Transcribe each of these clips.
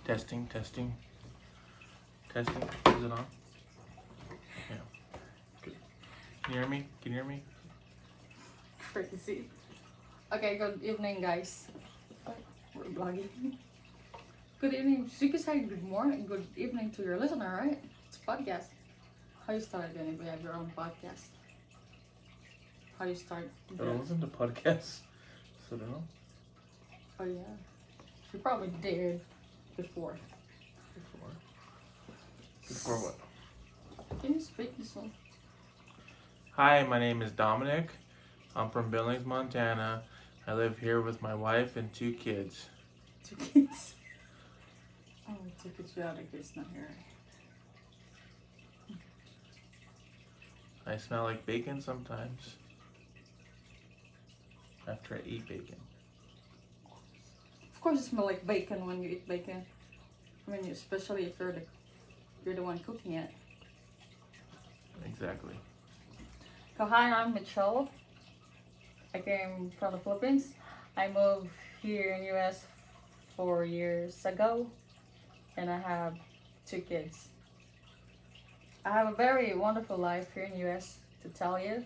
Testing, testing, testing. Is it on? Yeah. Good. Can you hear me? Can you hear me? Crazy. Okay, good evening, guys. We're vlogging. Good evening. You can say good morning, good evening to your listener, right? It's a podcast. How you start then if you have your own podcast? How you start? I don't listen to podcasts, so I don't know. Oh yeah, you probably did before. Before what? Can you speak this one? Hi, my name is Dominic. I'm from Billings, Montana. I live here with my wife and 2 kids. 2 kids. Oh, 2 kids. Yeah, the kids not here. I smell like bacon sometimes. After I eat bacon. Of course, it smells like bacon when you eat bacon. I mean, especially if you're the one cooking it. Exactly. So hi, I'm Michelle. I came from the Philippines. I moved here in US 4 years ago, and I have 2 kids. I have a very wonderful life here in US to tell you.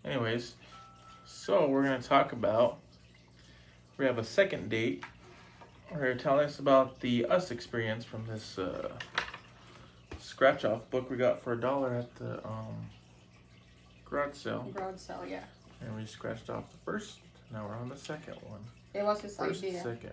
Anyways, so we're going to talk about, we have a second date. We're telling us about the us experience from this scratch off book we got for $1 at the garage sale. Garage sale, yeah. And we scratched off the first. Now we're on the second one. It was his First, idea. second.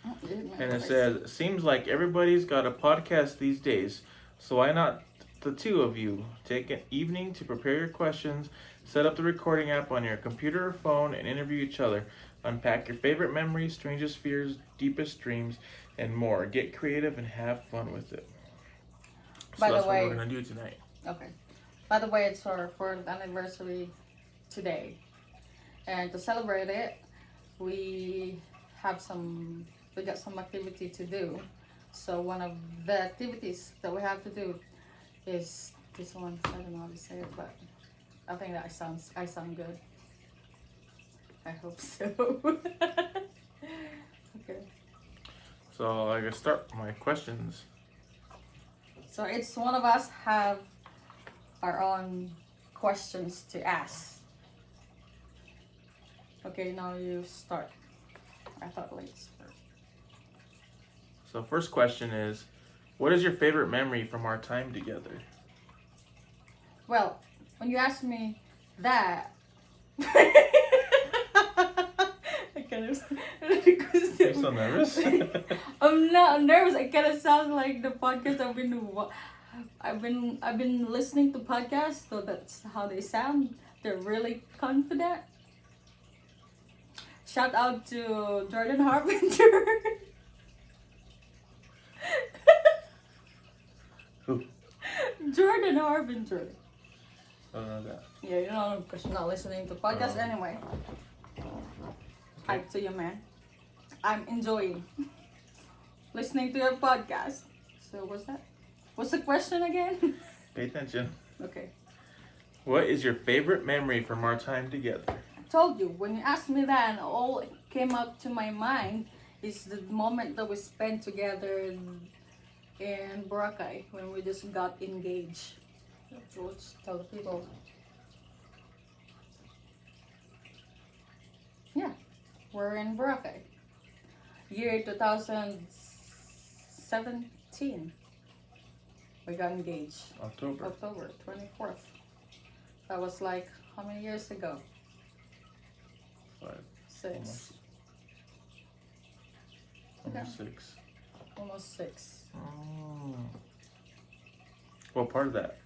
Oh, And it says, seems like everybody's got a podcast these days. So why not the 2 of you take an evening to prepare your questions, set up the recording app on your computer or phone, and interview each other. Unpack your favorite memories, strangest fears, deepest dreams, and more. Get creative and have fun with it. So By the that's way, what we're going to do tonight. Okay. By the way, it's our 4th anniversary today. And to celebrate it, we got some activity to do. So one of the activities that we have to do is this one. I don't know how to say it, but I think that I sound good. I hope so. Okay. So I can start my questions. So it's one of us have our own questions to ask. Okay, now you start. I thought ladies first. So first question is, what is your favorite memory from our time together? Well, when you ask me that, I kind of. You're so nervous. I'm not nervous. It kind of sounds like the podcast I've been listening to podcasts, so that's how they sound. They're really confident. Shout out to Jordan Harbinger. Who? Jordan Harbinger. I don't know that. Yeah, you know, because you're not listening to podcasts anyway. Hi to you, man. I'm enjoying listening to your podcast. So what's that? What's the question again? Pay attention. Okay. What is your favorite memory from our time together? I told you, when you asked me that, all it came up to my mind is the moment that we spent together in Boracay when we just got engaged. Let's tell the people. Yeah, we're in Boracay. Year 2017. We got engaged. October 24th. That was like, how many years ago? 5. 6. Almost 6. Almost 6. Oh. What part of that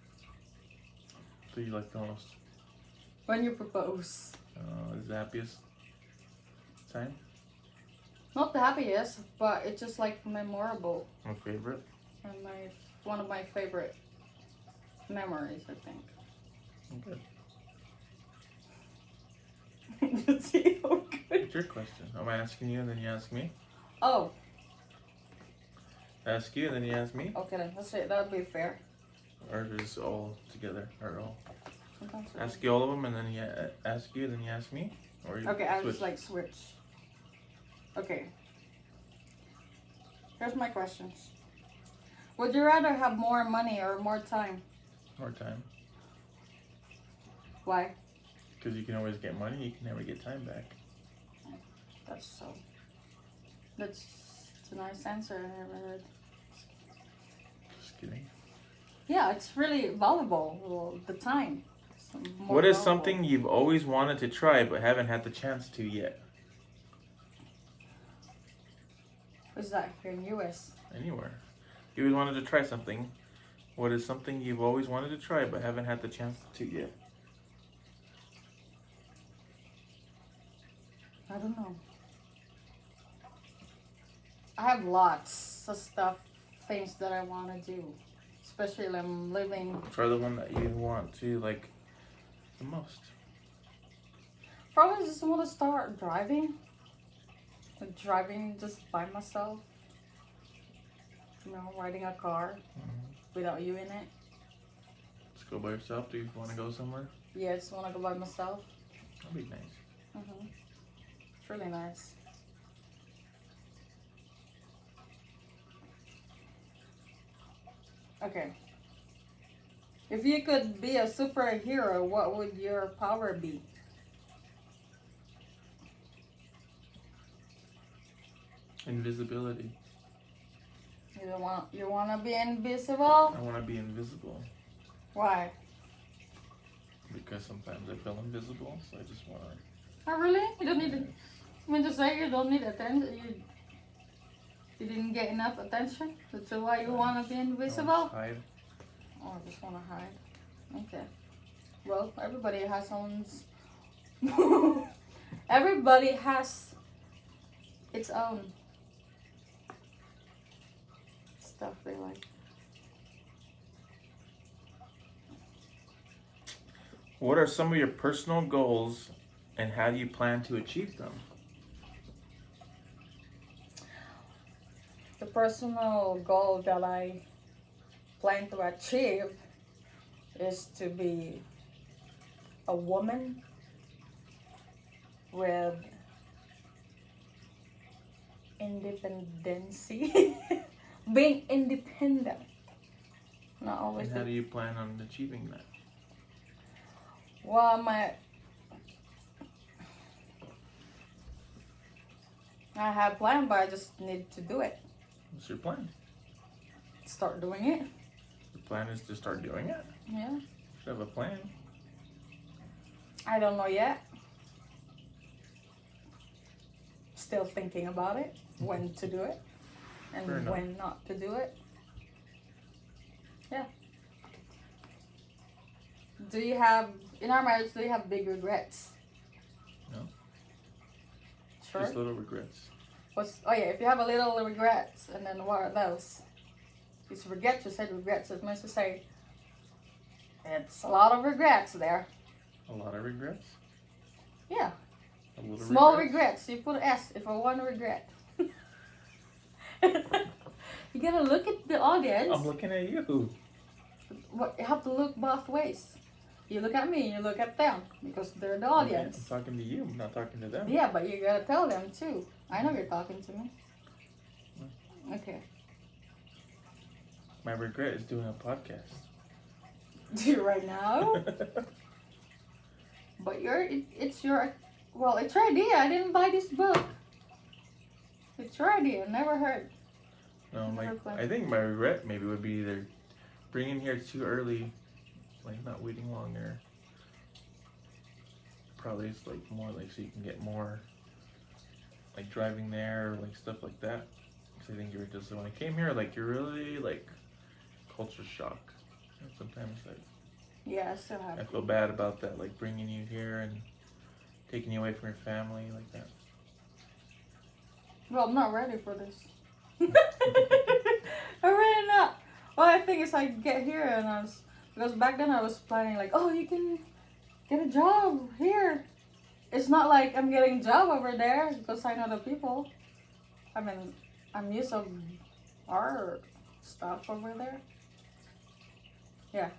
do you like the most? When you propose. Is the happiest time? Not the happiest, but it's just like memorable. My favorite? And one of my favorite memories, I think. Okay. See how good. What's your question? Am I asking you and then you ask me? Oh, Ask you and then you ask me? okay then. Let's say that would be fair. Or just all together? Or all? Sometimes we- Ask you all of them and then you ask you and then you ask me? Or you Okay, I'll switch? just like switch. Okay. Here's my questions. Would you rather have more money or more time? More time. Why? Because you can always get money, you can never get time back. That's a nice answer I never heard. Just kidding. Yeah, it's really valuable. Well, the time. What is something you've always wanted to try but haven't had the chance to yet? What's that here in US? Anywhere. You always wanted to try something. What is something you've always wanted to try but haven't had the chance to yet? I don't know. I have lots of stuff, things that I want to do. Especially when I'm living. Try the one that you want to like the most. Probably just want to start driving. Like driving just by myself. You know, riding a car without you in it. Just go by yourself. Do you want to go somewhere? Yeah, I just want to go by myself. That'd be nice. It's really nice. Okay. If you could be a superhero, what would your power be? Invisibility. You want to be invisible? I want to be invisible. Why? Because sometimes I feel invisible, so I just want to. Oh, really? You don't need to. I mean to say you don't need attention. You didn't get enough attention. That's why you want to be invisible. Hide. Oh, I just want to hide. Okay. Well, everybody has own's. Everybody has its own stuff they like. What are some of your personal goals, and how do you plan to achieve them? The personal goal that I plan to achieve is to be a woman with independency. Being independent. Not always. And how do you plan on achieving that? Well, I have planned, but I just need to do it. What's your plan? Start doing it. The plan is to start doing it. Yeah. You should have a plan. I don't know yet. Still thinking about it, when to do it, and Fair enough. when not to do it. Yeah. Do you have, in our marriage, do you have big regrets? No. Sure. Just little regrets. Oh yeah, if you have a little regrets, and then what are those? Because regrets, you said regrets, it means to say it's a lot of regrets there. A lot of regrets? Yeah. A little Small regrets. You put S if for one regret. You gotta look at the audience. I'm looking at you. What, you have to look both ways. You look at me and you look at them because they're the audience. I'm talking to you. I'm not talking to them. Yeah, but you gotta tell them too. I know you're talking to me. Okay. My regret is doing a podcast. Do you right now? But it's your idea. I didn't buy this book. It's your idea. Never heard. No, Never planned. I think my regret maybe would be either bringing here too early, like not waiting longer. Probably it's like more like so you can get more, like driving there, or like stuff like that. Because I think you were just when I came here, like you're really like culture shock. And sometimes like Yeah, I still have. I feel bad about that, like bringing you here and taking you away from your family like that. Well, I'm not ready for this. I'm really not. Well, I think it's like get here and because back then I was planning like, oh, you can get a job here. It's not like I'm getting a job over there because I know the people. I mean, I'm used to our stuff over there. Yeah.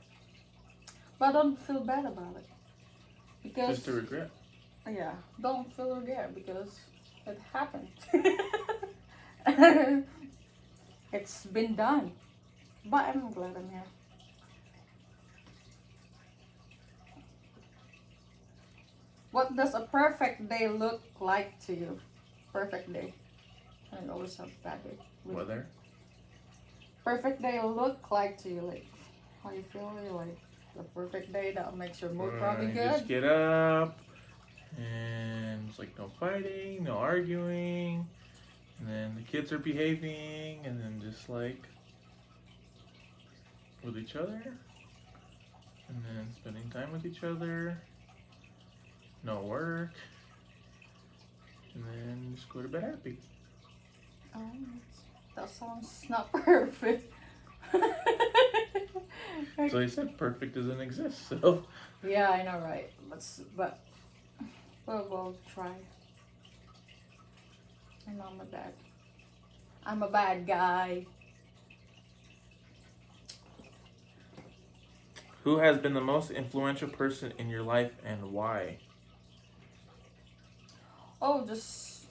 But I don't feel bad about it. Because Just a regret. yeah, don't feel regret because it happened. It's been done. But I'm glad I'm here. What does a perfect day look like to you? Perfect day. I always have bad day. Weather. Perfect day look like to you, like how you feel, like the perfect day that makes your mood probably You good. just get up, and it's like no fighting, no arguing, and then the kids are behaving, and then just like with each other, and then spending time with each other, no work, and then just go to bed happy. That sounds not perfect. So I said perfect doesn't exist, so. Yeah, I know, right? But we'll try. I know I'm a bad guy. Who has been the most influential person in your life and why? Oh, just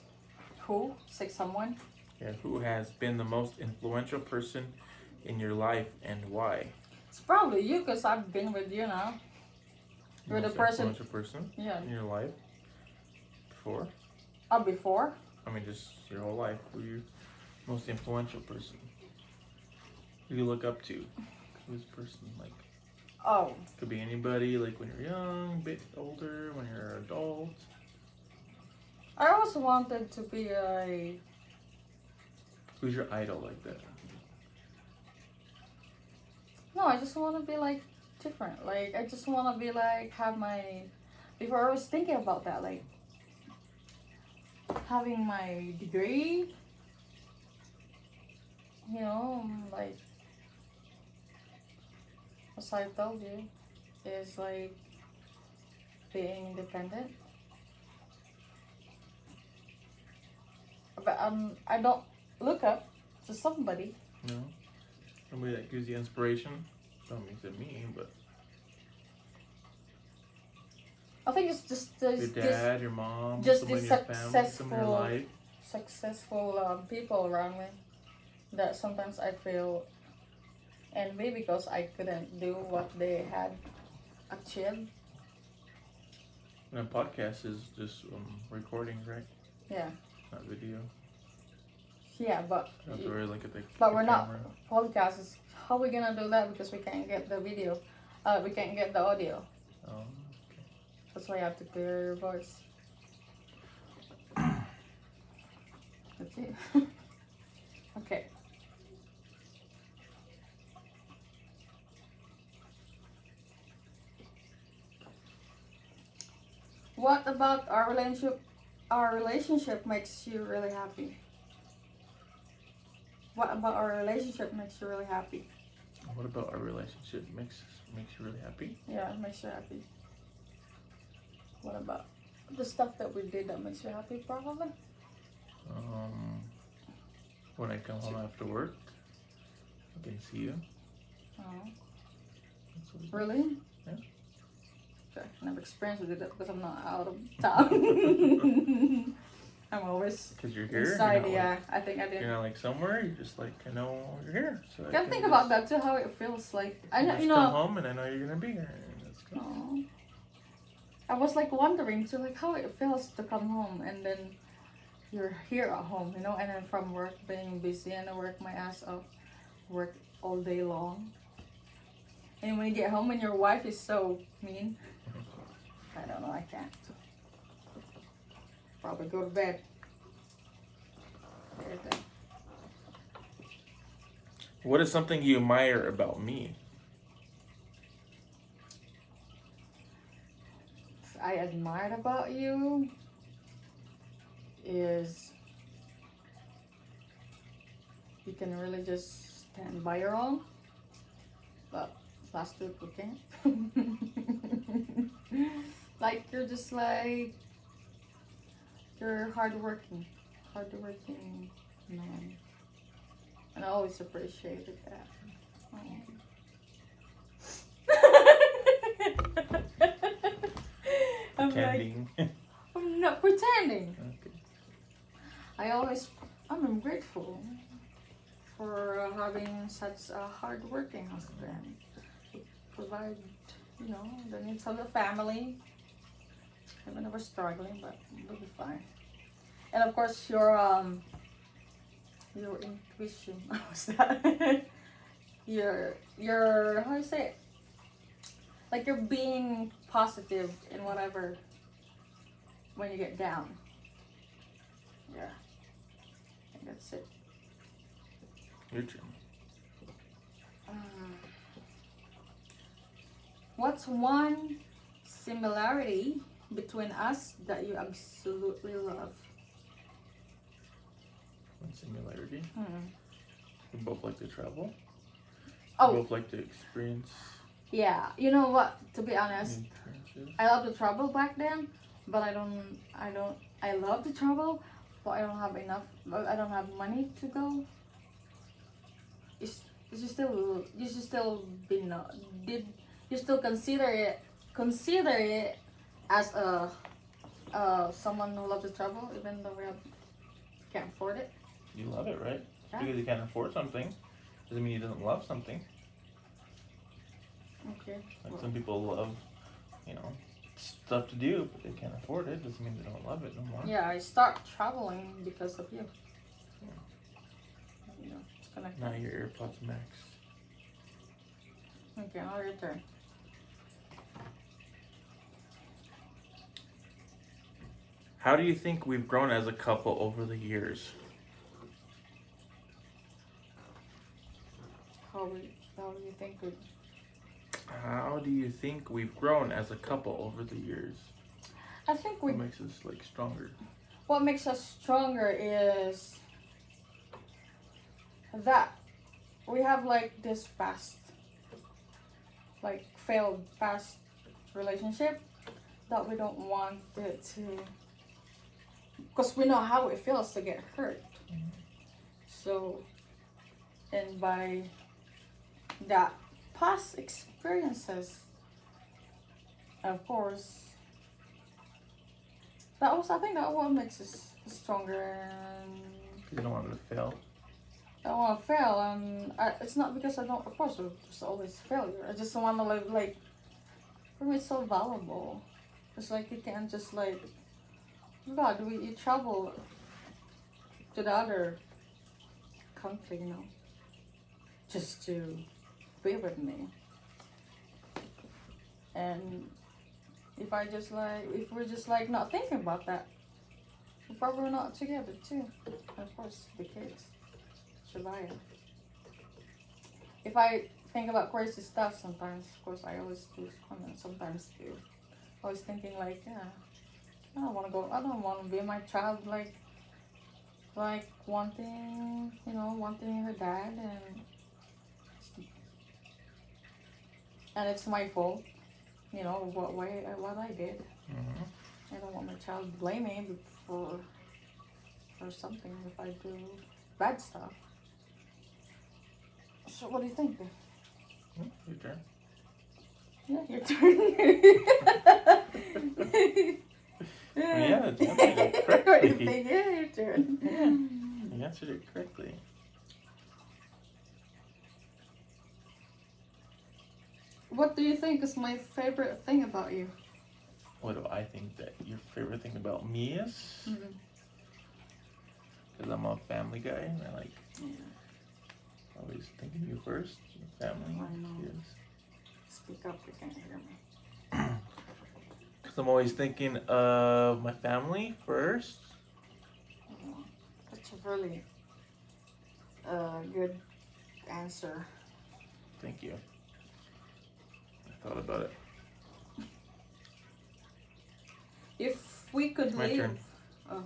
who? Say someone. Yeah, who has been the most influential person in your life and why? It's probably you, because I've been with you now. You're the Most person. influential person Yeah. in your life before? Before. I mean, just your whole life. Who you most influential person? Who you look up to? Who's the person like? Oh, Could be anybody, like when you're young, a bit older, when you're an adult. I also wanted to be a. Who's your idol like that? No, I just want to be like different. Like I just want to be like have my. Before I was thinking about that, like having my degree. You know, like as I told you, is like being independent. But I don't look up to somebody. No? Somebody that gives you inspiration? Don't mean to me, but I think it's just your dad, your mom, just somebody in this your family, someone in your life. successful people around me that sometimes I feel envy because I couldn't do what they had achieved. And a podcast is just recordings, right? Yeah, Not video. yeah, but You don't have to really look at the but the we're not camera. podcasts. How are we gonna do that because we can't get the video? We can't get the audio. Oh, okay. That's why you have to clear your voice. That's it. Okay. What about our relationship? Our relationship makes you really happy. What about our relationship makes you really happy? What about our relationship makes you really happy? Yeah, it makes you happy. What about the stuff that we did that makes you happy? Probably. When I come home after work, I can see you. Oh, That's what really? Yeah. Okay, I never experienced it because I'm not out of town. I'm always Because you're here. inside. You're Yeah, not I think I like, did. you're not like somewhere. You're just like, I know you're here. So I can think about that too. How it feels like. I know, just come home and I know you're gonna be here. And that's good. Aw. I was like wondering too, like how it feels to come home and then you're here at home, you know, and then from work being busy and I work my ass off, work all day long. And when you get home and your wife is so mean, I don't know, I can't. Probably go to bed. Everything. What is something you admire about me? I admired about you is you can really just stand by your own, but last week we can't. Like you're just like you're hardworking man, and I always appreciated that. I'm like, Pretending. I'm not pretending. Okay. I'm grateful for having such a hard-working husband to provide, the needs of the family. Even though we're struggling, but we'll be fine. And of course, your intuition. What's that? your how do you say it? Like you're being positive in whatever when you get down. Yeah. I think that's it. Your turn. What's one similarity between us that you absolutely love? One similarity. Hmm. We both like to travel. Oh. We both like to experience Yeah. You know what? To be honest, new experiences. I love to travel back then, but I love to travel, but I don't have enough. I don't have money to go. You should still be not. Did you still consider it as a someone who loves to travel, even though can't afford it? You love it, right? Yeah. Because you can't afford something doesn't mean you don't love something. Okay. Like some people love, stuff to do, but they can't afford it. Doesn't mean they don't love it no more. Yeah, I start traveling because of you. It's connected. Now your AirPods Max. Okay, now your turn. How do you think we've grown as a couple over the years? How do you think we? How do you think we've grown as a couple over the years? I think What makes us stronger? What makes us stronger is that we have this failed past relationship that we don't want it to, because we know how it feels to get hurt. Mm-hmm. So, and by that past experiences, of course, I think that what makes us stronger. And You don't want it to fail. I don't want to fail, and it's not because I don't. Of course, there's always failure. I just want to live for me, it's so valuable. It's you can't just God, you travel to the other country, just to be with me. And if we're just not thinking about that, we're probably not together too. And of course, the kids survive. If I think about crazy stuff sometimes, of course, I always do. Sometimes do. Always thinking yeah, I don't want to go. I don't want to be my child wanting her dad, and it's my fault. What I did. Mm-hmm. I don't want my child to blame me for something if I do bad stuff. So what do you think? Your turn. Yeah, your turn. Yeah, you answered it What do correctly. you think? Yeah, your turn. You answered it correctly. What do you think is my favorite thing about you? What do I think that your favorite thing about me is? Because I'm a family guy and I always thinking you first, your family, I know. kids. Speak up, you can't hear me. Because I'm always thinking of my family first. That's a really good answer. Thank you. I thought about it. If we could My leave. turn. Oh,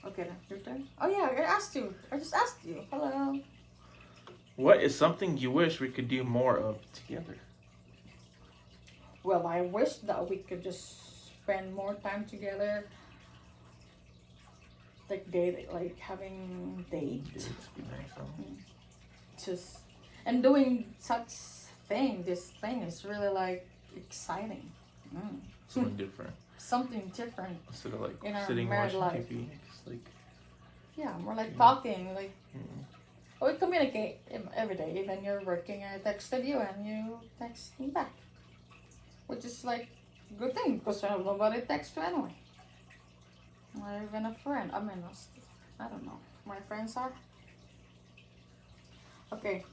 okay then. Your turn? Oh yeah, I asked you. I just asked you. Hello. What is something you wish we could do more of together? Well, I wish that we could just spend more time together. Having dates. Dates would be nice, huh? And doing such thing. This thing is really exciting. Something different. Something different. Instead of in our sitting married watching life. TV. Just Yeah, more talking. We communicate every day. Even you're working, I texted you and you text me back, which is like a good thing because I have nobody text you anyway. Not even a friend. I mean, I don't know. My friends are. Okay.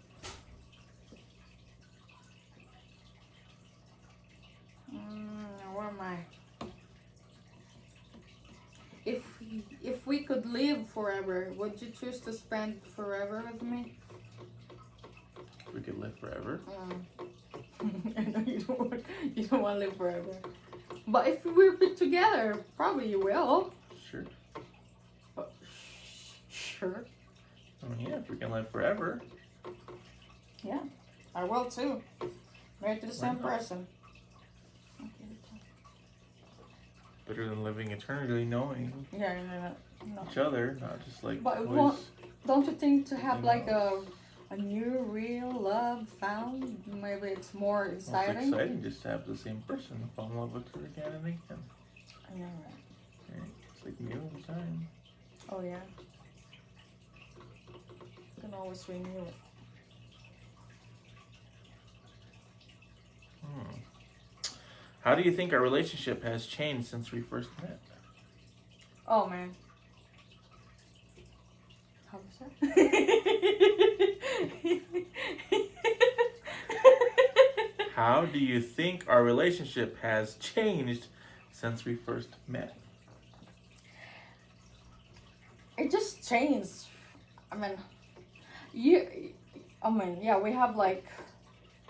Where am I? If we could live forever, would you choose to spend forever with me? We could live forever. I know you don't want to live forever. But if we're together, probably you will. Sure. But, sure. I mean, yeah, if we can live forever. Yeah, I will too. Married to the same Why not? person. Better than living eternally knowing Yeah, no. each other, not just like But always. don't you think to have Something like else. a new real love found, maybe it's more Well, it's exciting? exciting just to have the same person fall in love with her again and again. I know, right? Right? It's like new every time. Oh yeah. You can always renew it. How do you think our relationship has changed since we first met? Oh man. How was that? How do you think our relationship has changed since we first met? It just changed. I mean, yeah, we have like,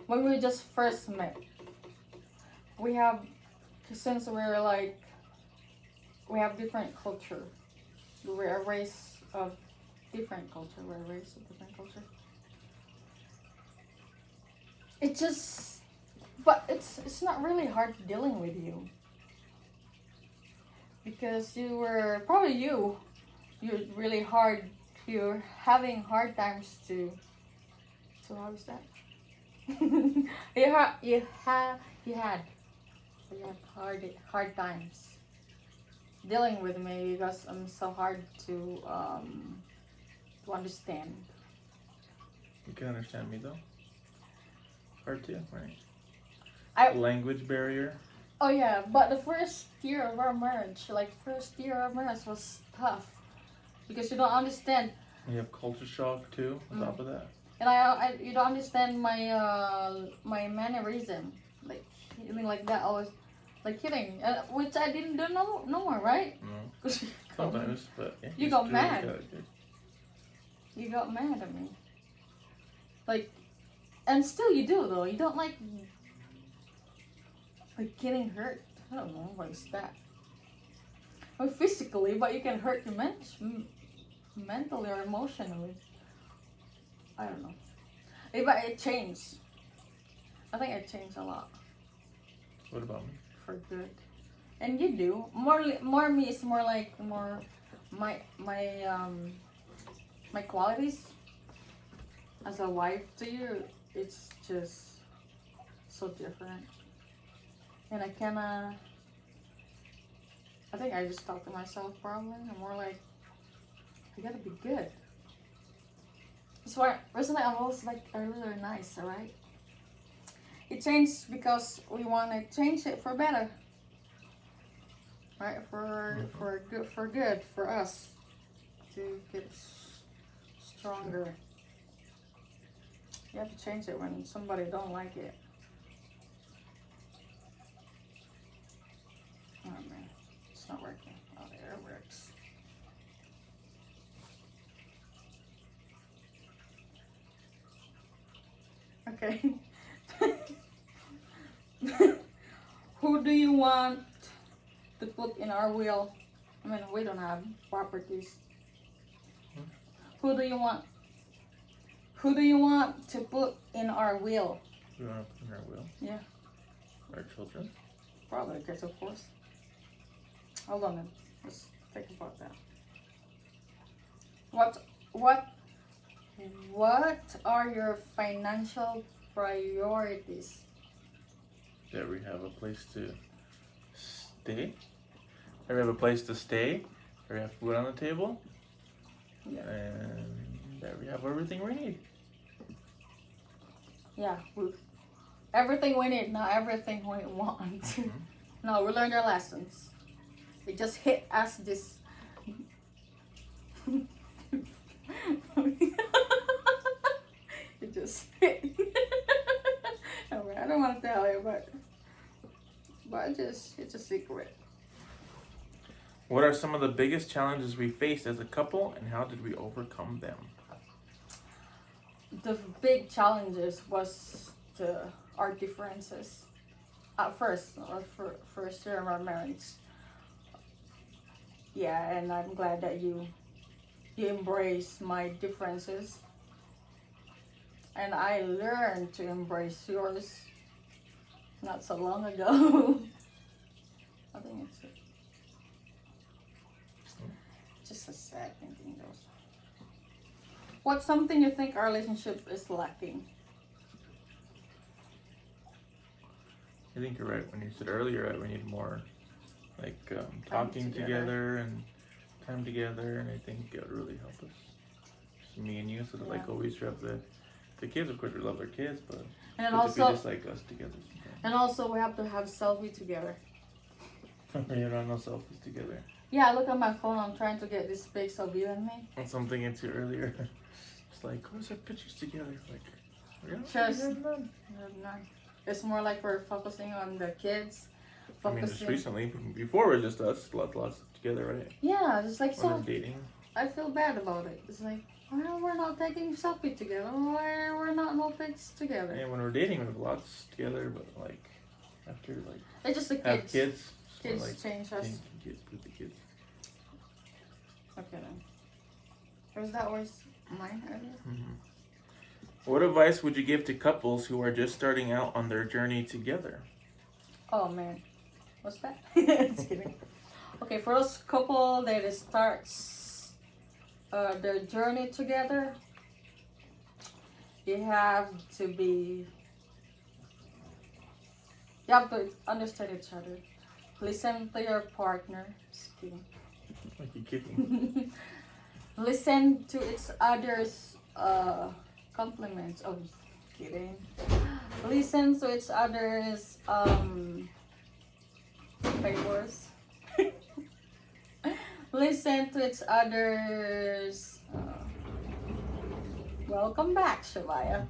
when we just first met, we have, since we're like, we have different culture. We're a race of different culture. We're a race of different culture. It just, but it's not really hard dealing with you. Because you're really hard, you're having hard times to how's that? You had hard times dealing with me because I'm so hard to understand. You can understand me though. Hard too, right? Language barrier. Oh yeah, but the first year of our marriage, was tough because you don't understand. You have culture shock too, on top of that. And you don't understand my mannerism, like hitting like that. I was like hitting, which I didn't do no more, right? No. Sometimes, but yeah, you got mad. You got mad at me. Like, and still you do though. You don't like getting hurt. I don't know what is that. Well, physically, but you can hurt your mentally or emotionally. I don't know. But it changed. I think it changed a lot. What about me? For good. And you do. More me is more like my qualities as a wife to you. It's just so different. And I think I just talk to myself probably. I'm more like, you gotta be good. That's why recently I was like a little nice, alright? It changed because we want to change it for better. Right? For good for us to get stronger. You have to change it when somebody don't like it. Oh man, it's not working. Oh, there it works. Okay. Who do you want to put in our will? I mean, we don't have properties. Who do you want? Who do you want to put in our will? We want to put in our will? Yeah. Our children? Probably kids, of course. Hold on then. Let's think about that. What are your financial priorities? That we have a place to stay? That we have a place to stay? That we have food on the table? Yeah. And There we have everything we need. Yeah, everything we need, not everything we want. No, we learned our lessons. It just hit us this. It just hit. I mean, I don't want to tell you, but it's a secret. What are some of the biggest challenges we faced as a couple, and how did we overcome them? The big challenges was our differences. At first, first year of our marriage. Yeah, and I'm glad that you embrace my differences. And I learned to embrace yours not so long ago. I think it's just a sad thinking those. What's something you think our relationship is lacking? I think you're right when you said earlier that we need more like talking together and time together, and I think it would really help us. Just me and you, so that like always have the kids. Of course, we love our kids, but and also to be just like us together. Sometimes. And also, we have to have selfie together. You don't no selfies together. Yeah, I look at my phone. I'm trying to get this pics of you and me. That's something into earlier. It's like, where's our pictures together? Like, none. It's more like we're focusing on the kids. I mean, just recently. Before it was just us, lots together, right? Yeah, it's like so. Dating. I feel bad about it. It's like, why we're not taking selfie together? Why we're not no pics together? And when we're dating, we have lots together, but like after like it's just the have kids. Kids like, change us. Kids with the kids. Okay then. Was that was mine earlier? Mm-hmm. What advice would you give to couples who are just starting out on their journey together? Oh man, what's that? Just kidding. Okay, for those couple that starts their journey together, you have to understand each other. Listen to your partner. Just kidding. Like you're kidding. Listen to each other's compliments. Oh, kidding. Listen to each other's favors. Listen to each other's. Welcome back, Shavaya.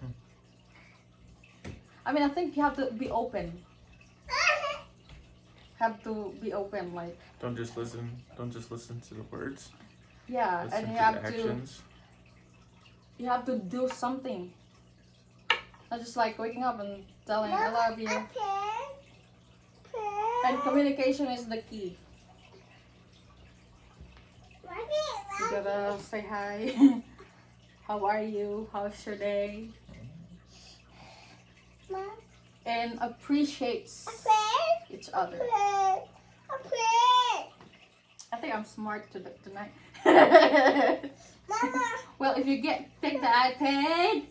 I mean, I think you have to be open. Have to be open, like. Don't just listen to the words. Yeah, listen and to the actions. You have to do something. Not just like waking up and telling I love you. And communication is the key. You gotta say hi. How are you? How's your day? And appreciates each other. I think I'm smart tonight. Mama. Well, if you take the iPad,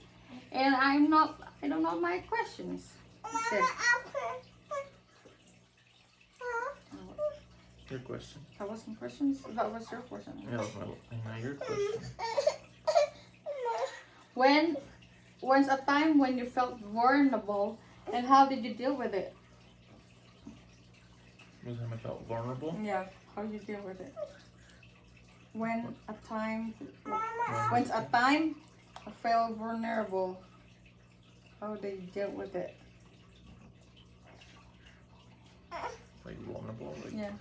and I don't know my questions. Okay. Your question. That wasn't questions? That was your question. Yeah, that was your question. When's a time when you felt vulnerable, and how did you deal with it? Was time I felt vulnerable? Yeah, how did you deal with it? When's a time I felt vulnerable, how did you deal with it? Like vulnerable? Like yeah.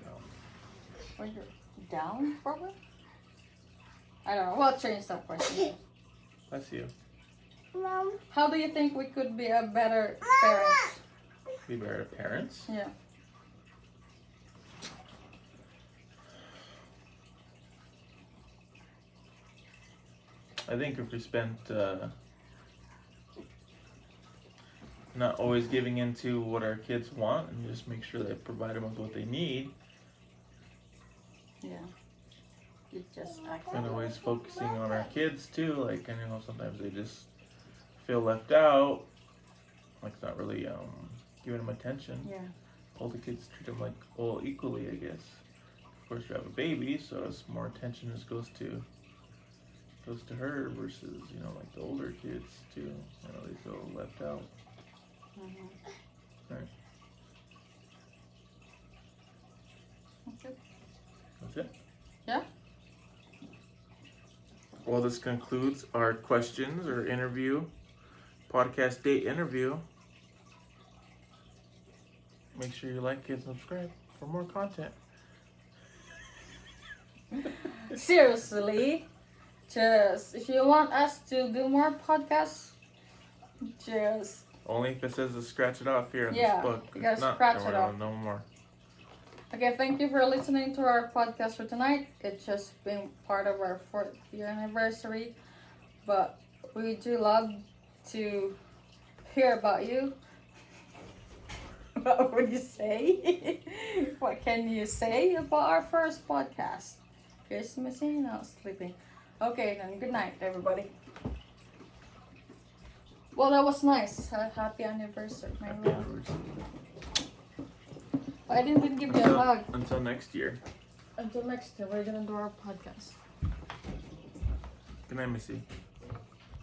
When you're down, probably? I don't know. We'll change that question. That's you. Mom. How do you think we could be a better parents? Be better parents? Yeah. I think if we spent not always giving into what our kids want and just make sure they provide them with what they need. Yeah. You just and always focusing on our kids too. Like, I know sometimes they just feel left out. Like, not really giving them attention. Yeah. All the kids treat them like all equally, I guess. Of course, you have a baby, so it's more attention just goes to goes to her versus, you know, like the older kids too. You know, they feel left out. Right. Okay. That's it? Yeah. Well, this concludes our questions or interview, podcast date interview. Make sure you like and subscribe for more content. Seriously, just if you want us to do more podcasts, just Only if it says to scratch it off here in Yeah, this book. you gotta If not, scratch then it we're off. no more. okay. Thank you for listening to our podcast for tonight. It's just been part of our 4th year anniversary, but we do love to hear about you. What would you say? What can you say about our first podcast? Here's missing, not sleeping. Okay, then good night, everybody. Well, that was nice. Happy anniversary, my Happy love. anniversary. I didn't even give you a hug. Until next year. Until next time, we're gonna do our podcast. Good night, Missy.